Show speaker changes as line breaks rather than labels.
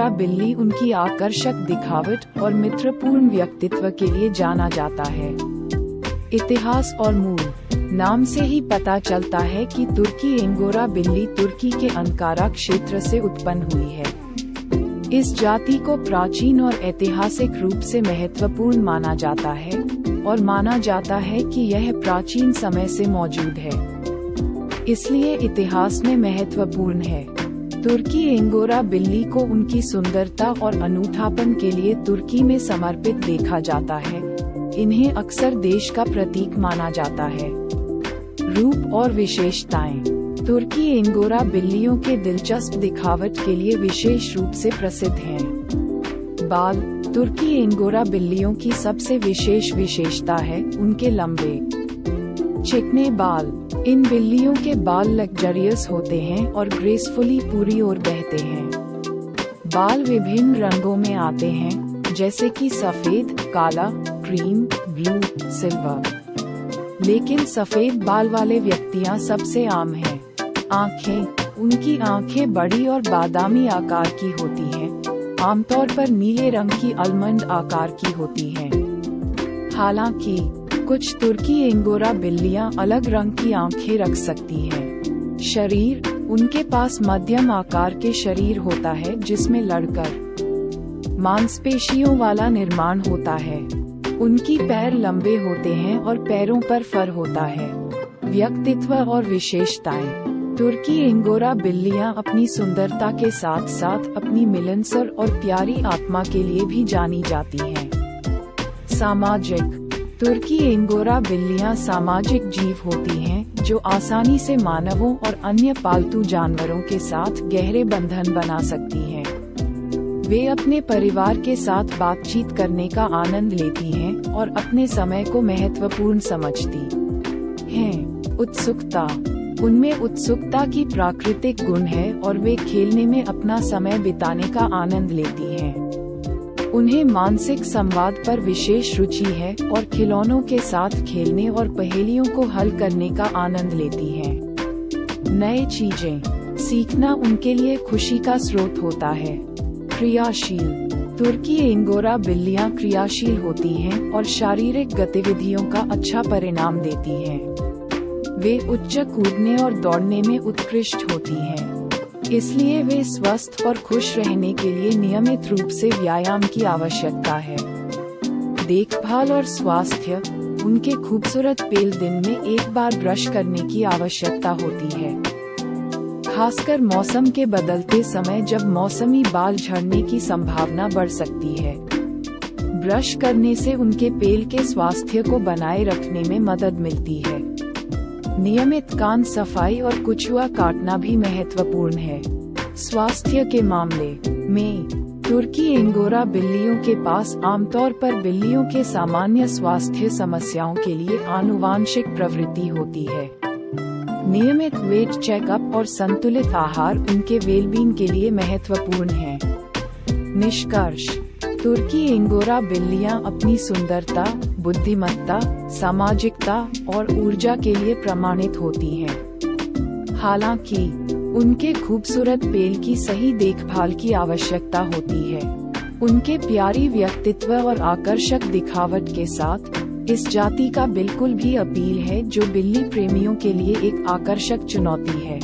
Angora बिल्ली उनकी आकर्षक दिखावट और मित्रपूर्ण व्यक्तित्व के लिए जाना जाता है। इतिहास और मूल नाम से ही पता चलता है कि तुर्की एंगोरा बिल्ली तुर्की के अंकारा क्षेत्र से उत्पन्न हुई है। इस जाति को प्राचीन और ऐतिहासिक रूप से महत्वपूर्ण माना जाता है और माना जाता है कि यह प्राचीन समय से मौजूद है, इसलिए इतिहास में महत्वपूर्ण है। तुर्की एंगोरा बिल्ली को उनकी सुंदरता और अनूठापन के लिए तुर्की में समर्पित देखा जाता है। इन्हें अक्सर देश का प्रतीक माना जाता है। रूप और विशेषताएं। तुर्की एंगोरा बिल्लियों के दिलचस्प दिखावट के लिए विशेष रूप से प्रसिद्ध हैं। बाल। तुर्की एंगोरा बिल्लियों की सबसे विशेष विशेषता है उनके लंबे चिकने बाल। इन बिल्लियों के बाल लग्जरियस होते हैं और ग्रेसफुली पूरी ओर बहते हैं। बाल विभिन्न रंगों में आते हैं, जैसे कि सफेद, काला, क्रीम, ब्लू, सिल्वर। लेकिन सफेद बाल वाले व्यक्तियां सबसे आम हैं। आँखें। उनकी आँखें बड़ी और बादामी आकार की होती हैं, आमतौर पर नीले रंग की आलमंड आकार की होती हैं। हालांकि कुछ तुर्की एंगोरा बिल्लियां अलग रंग की आँखें रख सकती हैं। शरीर। उनके पास मध्यम आकार के शरीर होता है जिसमें लड़कर मांसपेशियों वाला निर्माण होता है। उनकी पैर लंबे होते हैं और पैरों पर फर होता है। व्यक्तित्व और विशेषताएं। तुर्की एंगोरा बिल्लियां अपनी सुंदरता के साथ साथ अपनी मिलनसार और प्यारी आत्मा के लिए भी जानी जाती हैं। सामाजिक। तुर्की एंगोरा बिल्लियां सामाजिक जीव होती हैं जो आसानी से मानवों और अन्य पालतू जानवरों के साथ गहरे बंधन बना सकती हैं। वे अपने परिवार के साथ बातचीत करने का आनंद लेती हैं और अपने समय को महत्वपूर्ण समझती हैं। उत्सुकता। उनमें उत्सुकता की प्राकृतिक गुण है और वे खेलने में अपना समय बिताने का आनंद लेती हैं। उन्हें मानसिक संवाद पर विशेष रुचि है और खिलौनों के साथ खेलने और पहेलियों को हल करने का आनंद लेती हैं। नई चीजें सीखना उनके लिए खुशी का स्रोत होता है। क्रियाशील। तुर्की एंगोरा बिल्लियां क्रियाशील होती हैं और शारीरिक गतिविधियों का अच्छा परिणाम देती हैं। वे उच्च कूदने और दौड़ने में उत्कृष्ट होती हैं, इसलिए वे स्वस्थ और खुश रहने के लिए नियमित रूप से व्यायाम की आवश्यकता है। देखभाल और स्वास्थ्य। उनके खूबसूरत पेल दिन में एक बार ब्रश करने की आवश्यकता होती है, खासकर मौसम के बदलते समय जब मौसमी बाल झड़ने की संभावना बढ़ सकती है। ब्रश करने से उनके पेल के स्वास्थ्य को बनाए रखने में मदद मिलती है। नियमित कान सफाई और कुचुआ काटना भी महत्वपूर्ण है। स्वास्थ्य के मामले में तुर्की एंगोरा बिल्लियों के पास आमतौर पर बिल्लियों के सामान्य स्वास्थ्य समस्याओं के लिए आनुवांशिक प्रवृत्ति होती है। नियमित वेट चेकअप और संतुलित आहार उनके वेलबींग के लिए महत्वपूर्ण है। निष्कर्ष। तुर्की एंगोरा बिल्लियां अपनी सुंदरता, बुद्धिमत्ता, सामाजिकता और ऊर्जा के लिए प्रमाणित होती हैं। हालांकि उनके खूबसूरत पेल की सही देखभाल की आवश्यकता होती है। उनके प्यारी व्यक्तित्व और आकर्षक दिखावट के साथ इस जाति का बिल्कुल भी अपील है, जो बिल्ली प्रेमियों के लिए एक आकर्षक चुनौती है।